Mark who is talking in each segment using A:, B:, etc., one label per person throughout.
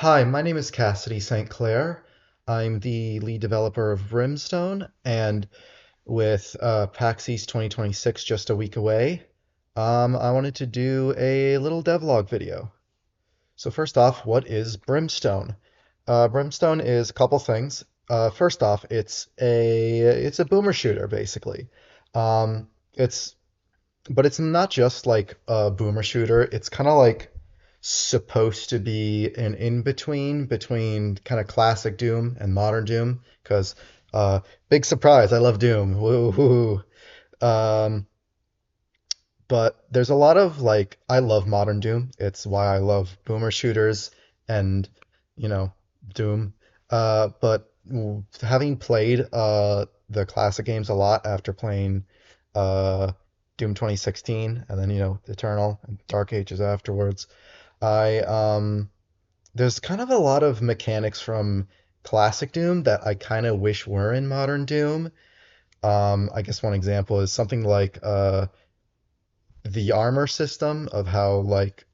A: Hi, my name is Cassidy St. Clair. I'm the lead developer of Brimstone, and with PAX East 2026 just a week away, I wanted to do a little devlog video. So first off, what is Brimstone? Brimstone is a couple things. First off, it's a boomer shooter basically. It's but it's not just like a boomer shooter. It's kind of like supposed to be an in between kind of classic Doom and modern Doom. Because big surprise, I love Doom. Woo hoo. Um, but there's a lot of like I love modern Doom. It's why I love boomer shooters and you know Doom. But having played the classic games a lot after playing uh Doom 2016 and then Eternal and Dark Ages afterwards, I there's kind of a lot of mechanics from classic Doom that I kind of wish were in modern Doom. I guess one example is something like the armor system of how like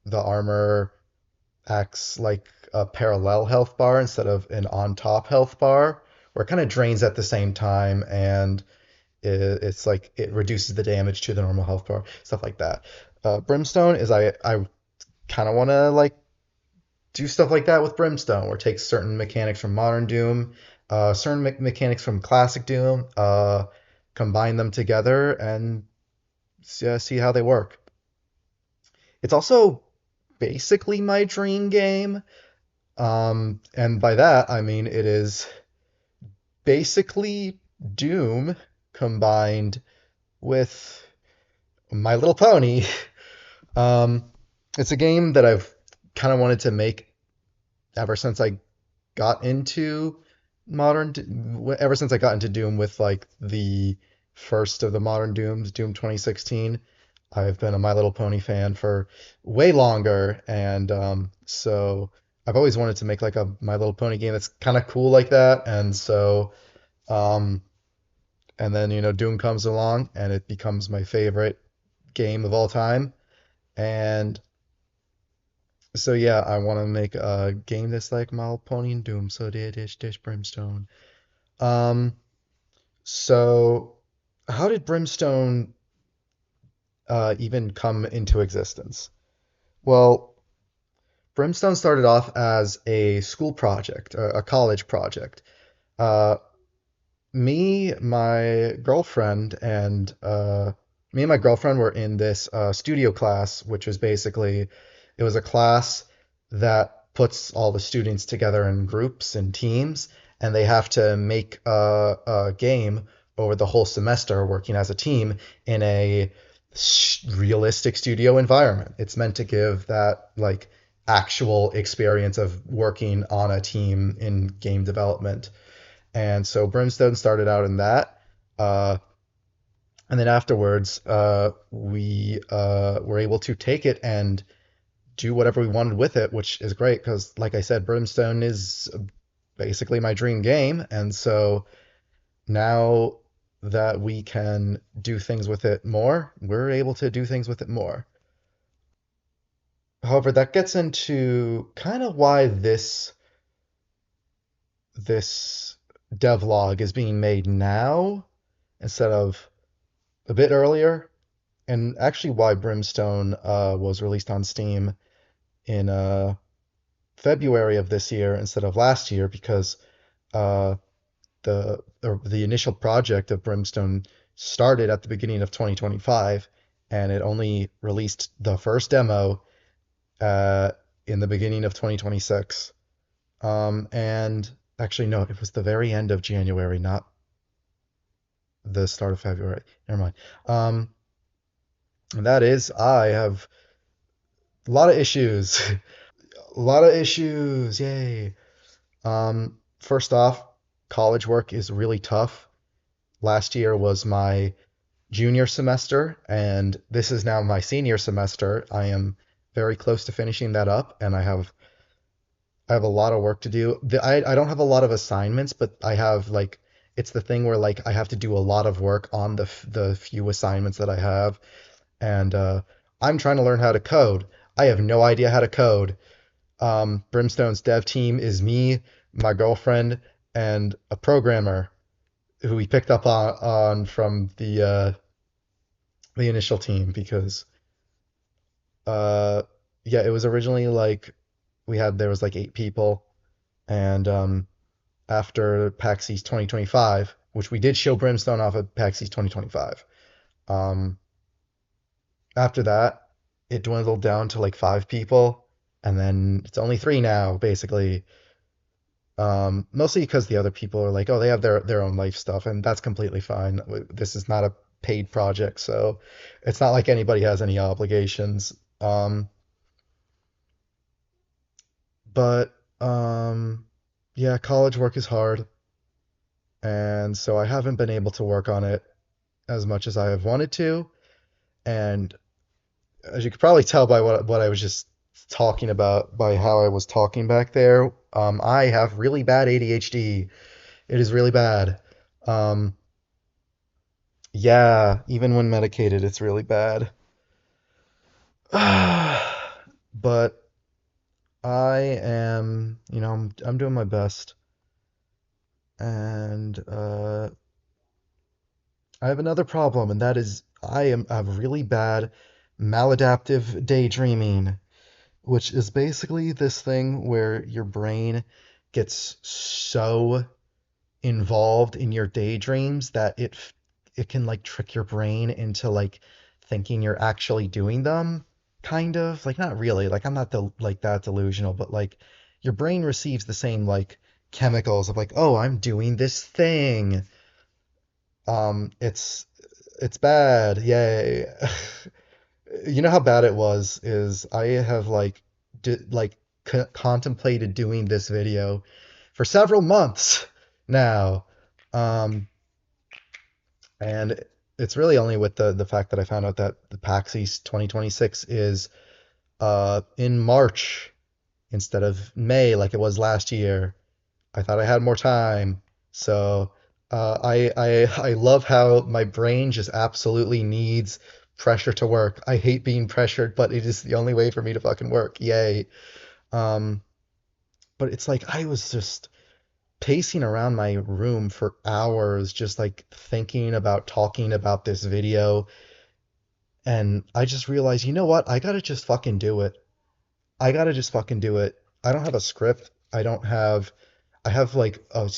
A: the armor acts like a parallel health bar instead of an on top health bar, where it kind of drains at the same time and it's like it reduces the damage to the normal health bar, stuff like that. Brimstone is I kind of want to like do stuff like that with Brimstone, where it takes certain mechanics from modern Doom, certain mechanics from classic Doom, combine them together and see how they work. It's also basically my dream game. And by that, I mean it is basically Doom combined with My Little Pony. Um, it's a game that I've kind of wanted to make ever since I got into ever since I got into Doom with like the first of the modern Dooms, Doom 2016. I've been a My Little Pony fan for way longer, and so I've always wanted to make like a My Little Pony game that's kind of cool like that. And so, um, and then Doom comes along, and it becomes my favorite game of all time. And so yeah, I want to make a game that's like My Little Pony and Doom. So dish Brimstone. Um, so how did Brimstone even come into existence? Well, Brimstone started off as a school project, a college project. Uh, my girlfriend, and me and my girlfriend were in this studio class, which was basically it was a class that puts all the students together in groups and teams, and they have to make a game over the whole semester, working as a team in a realistic studio environment. It's meant to give that like actual experience of working on a team in game development. And so Brimstone started out in that. Uh, and then afterwards, we were able to take it and do whatever we wanted with it, which is great because, like I said, Brimstone is basically my dream game. And so now that we can do things with it more, we're able to do things with it more. However, that gets into kind of why this devlog is being made now instead of a bit earlier, and actually why Brimstone was released on Steam in February of this year instead of last year, because uh, the initial project of Brimstone started at the beginning of 2025, and it only released the first demo uh, in the beginning of 2026. And actually, no, it was the very end of January, not the start of February. Never mind. And that is, I have a lot of issues. A lot of issues. Yay. First off, college work is really tough. Last year was my junior semester, and this is now my senior semester. I am very close to finishing that up, and I have a lot of work to do. I don't have a lot of assignments, but I have like it's the thing where like I have to do a lot of work on the few assignments that I have, and I'm trying to learn how to code. I have no idea how to code. Brimstone's dev team is me, my girlfriend, and a programmer who we picked up on from the initial team because uh, yeah, it was originally like there was like 8 people, and after PAX East 2025, which we did show Brimstone off at PAX East 2025, um, after that it dwindled down to like 5 people, and then it's only 3 now, basically. Mostly because the other people are like, oh, they have their own life stuff, and that's completely fine. This is not a paid project, so it's not like anybody has any obligations. But yeah, college work is hard, and so I haven't been able to work on it as much as I have wanted to. And as you could probably tell by what I was just talking about, by how I was talking back there, I have really bad ADHD. It is really bad. Um, yeah, even when medicated, it's really bad. But I am, I'm doing my best. And I have another problem, and that is I have really bad maladaptive daydreaming, which is basically this thing where your brain gets so involved in your daydreams that it can like trick your brain into like thinking you're actually doing them, kind of. Like not really. Like I'm not like that delusional, but like your brain receives the same like chemicals of like, "Oh, I'm doing this thing." It's bad. Yay. You know how bad it was is I have like contemplated doing this video for several months now. Um, and it's really only with the fact that I found out that the PAX East 2026 is in March instead of May like it was last year. I thought I had more time. So I love how my brain just absolutely needs pressure to work. I hate being pressured, but it is the only way for me to fucking work. Yay. Um, but it's like I was just pacing around my room for hours, just like thinking about talking about this video. And I just realized, you know what? I gotta just fucking do it. I gotta just fucking do it. I don't have a script. I have like a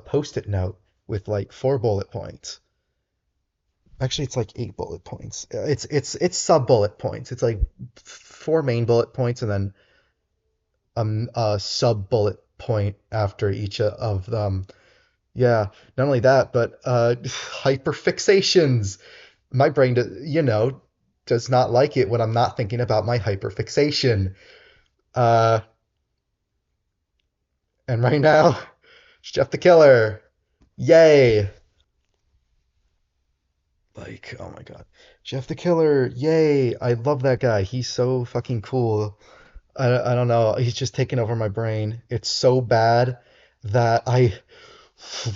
A: post-it note with like 4 bullet points. Actually, it's like 8 bullet points. It's sub bullet points. It's like 4 main bullet points and then a sub bullet point after each of them. Yeah, not only that, but hyperfixations. My brain, does not like it when I'm not thinking about my hyperfixation. Uh, and right now, it's Jeff the Killer. Yay! Like, oh my God. Jeff the Killer, yay! I love that guy. He's so fucking cool. I don't know. He's just taken over my brain. It's so bad that I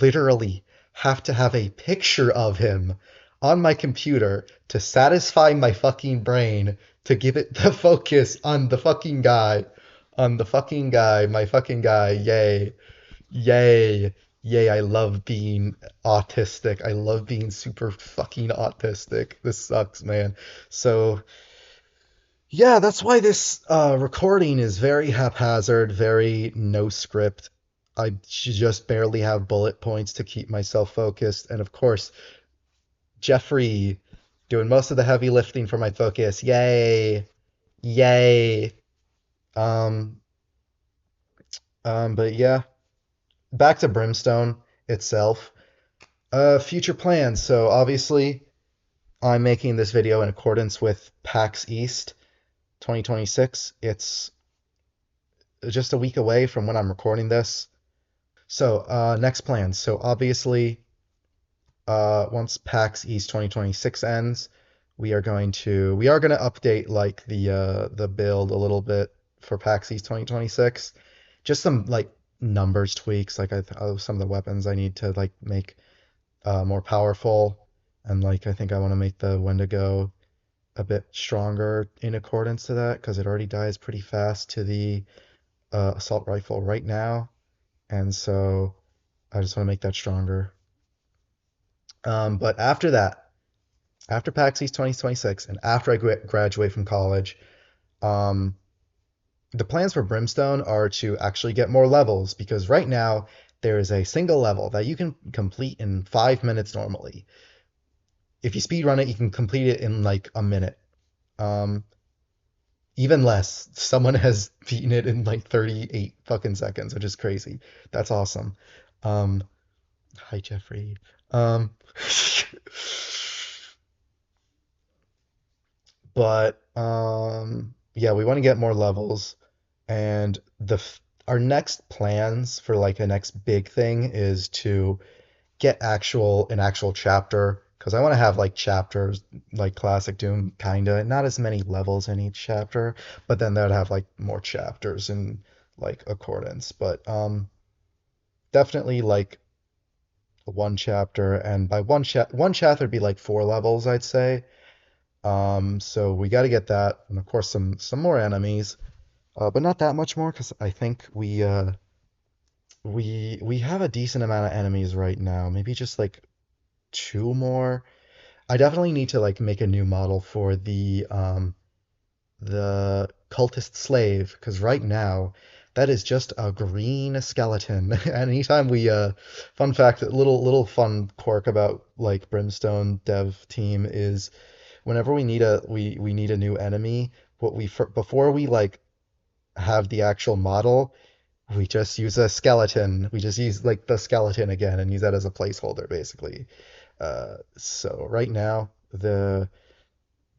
A: literally have to have a picture of him on my computer to satisfy my fucking brain to give it the focus on the fucking guy. On the fucking guy, my fucking guy. Yay. Yay. Yay, I love being autistic. I love being super fucking autistic. This sucks, man. So, yeah, that's why this recording is very haphazard, very no script. I should just barely have bullet points to keep myself focused. And of course, Jeffrey doing most of the heavy lifting for my focus. Yay. Yay. Um, but yeah, back to Brimstone itself. Future plans. So obviously, I'm making this video in accordance with PAX East 2026. It's just a week away from when I'm recording this. So, next plans. So obviously, once PAX East 2026 ends, we are gonna update like the build a little bit for PAX East 2026. Just some like numbers tweaks, like some of the weapons I need to like make more powerful, and like I think I want to make the Wendigo a bit stronger in accordance to that because it already dies pretty fast to the assault rifle right now, and so I just want to make that stronger. But after that, after PAX East 2026, and after I graduate from college, um, the plans for Brimstone are to actually get more levels because right now there is a single level that you can complete in 5 minutes normally. If you speed run it, you can complete it in like a minute. Um, Even less. Someone has beaten it in like 38 fucking seconds, which is crazy. That's awesome. Um, Hi, Jeffrey. Um, yeah, we want to get more levels, and our next plans for like a next big thing is to get an actual chapter because I want to have like chapters like classic Doom kinda, not as many levels in each chapter, but then that'd have like more chapters in like accordance. But definitely like one chapter, and by one chapter would be like 4 levels, I'd say. So we got to get that, and of course some more enemies, but not that much more because I think we have a decent amount of enemies right now. Maybe just like 2 more. I definitely need to like make a new model for the cultist slave because right now that is just a green skeleton. And anytime fun fact, little fun quirk about like Brimstone Dev team is whenever we need a new enemy, before we like have the actual model, we just use a skeleton. We just use like the skeleton again and use that as a placeholder basically. So right now, the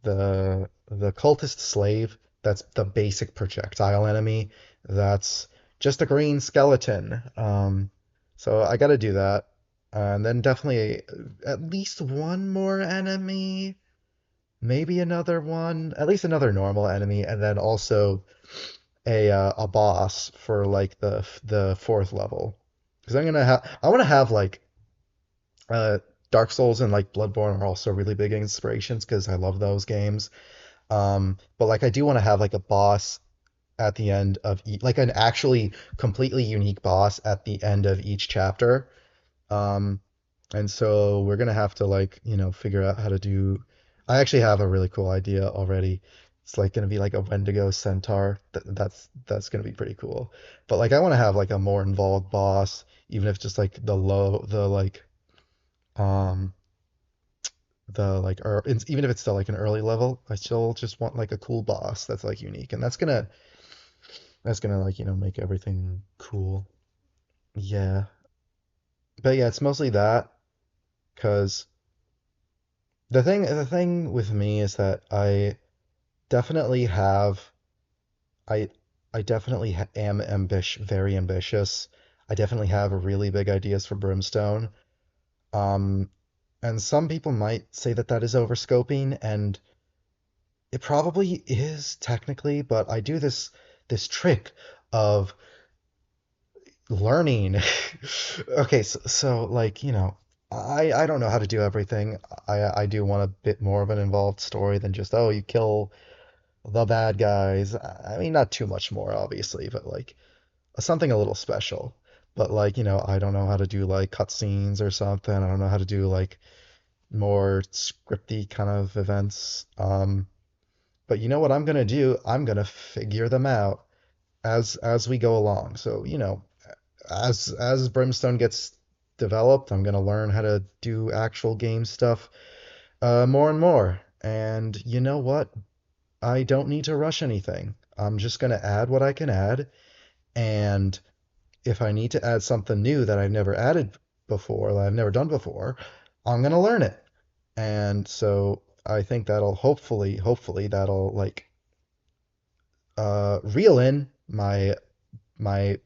A: cultist slave, that's the basic projectile enemy. That's just a green skeleton. So I got to do that, and then definitely at least one more enemy, maybe another one, at least another normal enemy, and then also a boss for like the fourth level. Because I want to have like uh, Dark Souls and like Bloodborne are also really big inspirations because I love those games. But like I do want to have like a boss at the end of like an actually completely unique boss at the end of each chapter. Um, and so we're gonna have to like, figure out how to do. I actually have a really cool idea already. It's like gonna be like a Wendigo centaur. That's gonna be pretty cool. But like I want to have like a more involved boss, even if just like um or even if it's still like an early level, I still just want like a cool boss that's like unique, and that's gonna like make everything cool. Yeah, but yeah, it's mostly that because the thing with me is that definitely have I I definitely am very ambitious. I definitely have really big ideas for Brimstone. Um, and some people might say that that is overscoping, and it probably is technically, but I do this trick of learning. Okay, so like, I don't know how to do everything. I do want a bit more of an involved story than just, oh, you kill the bad guys. I mean, not too much more, obviously, but like something a little special. But like, I don't know how to do like cutscenes or something. I don't know how to do like more scripty kind of events. But you know what I'm gonna do? I'm gonna figure them out as we go along. So, as Brimstone gets developed, I'm gonna learn how to do actual game stuff more and more. And you know what? I don't need to rush anything. I'm just gonna add what I can add, and if I need to add something new that I've never added before, that I've never done before, I'm gonna learn it. And so I think that'll hopefully that'll like reel in my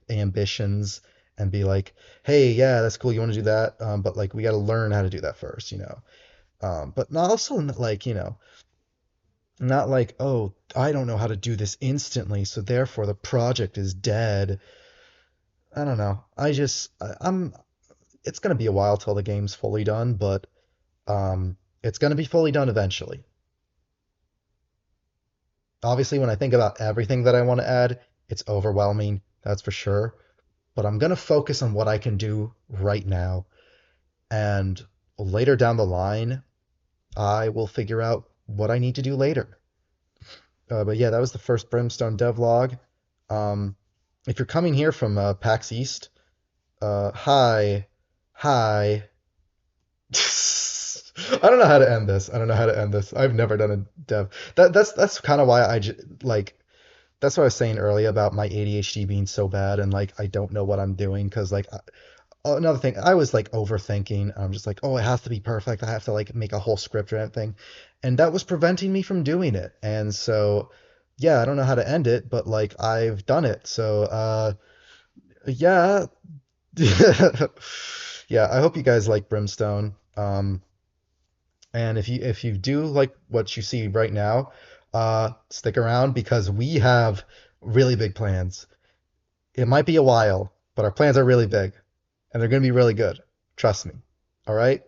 A: ambitions and be like, hey, yeah, that's cool. You want to do that, but like we got to learn how to do that first. But not also like not like, oh, I don't know how to do this instantly, so therefore the project is dead. I don't know. I'm. It's gonna be a while till the game's fully done, but it's gonna be fully done eventually. Obviously, when I think about everything that I want to add, it's overwhelming, that's for sure. But I'm going to focus on what I can do right now. And later down the line, I will figure out what I need to do later. But yeah, that was the first Brimstone Devlog. Um, if you're coming here from PAX East, hi, hi. I don't know how to end this. I don't know how to end this. I've never done a dev. That's kind of why like that's what I was saying earlier about my ADHD being so bad and like I don't know what I'm doing because like another thing I was like overthinking. I'm just like, oh, it has to be perfect. I have to like make a whole script or anything, and that was preventing me from doing it. And so yeah, I don't know how to end it, but like I've done it. So yeah. Yeah, I hope you guys like Brimstone. And if you do like what you see right now, stick around because we have really big plans. It might be a while, but our plans are really big and they're going to be really good. Trust me. All right?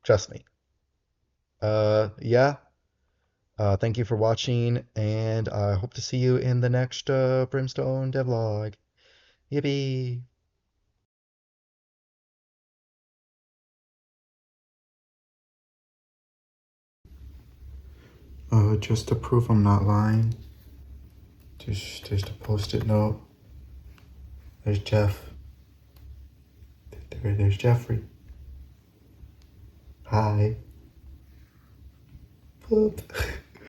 A: Trust me. Yeah. Thank you for watching, and I hope to see you in the next Brimstone Devlog. Yippee! Just to prove I'm not lying, just a post-it note. There's Jeff. There's Jeffrey. Hi. Boop.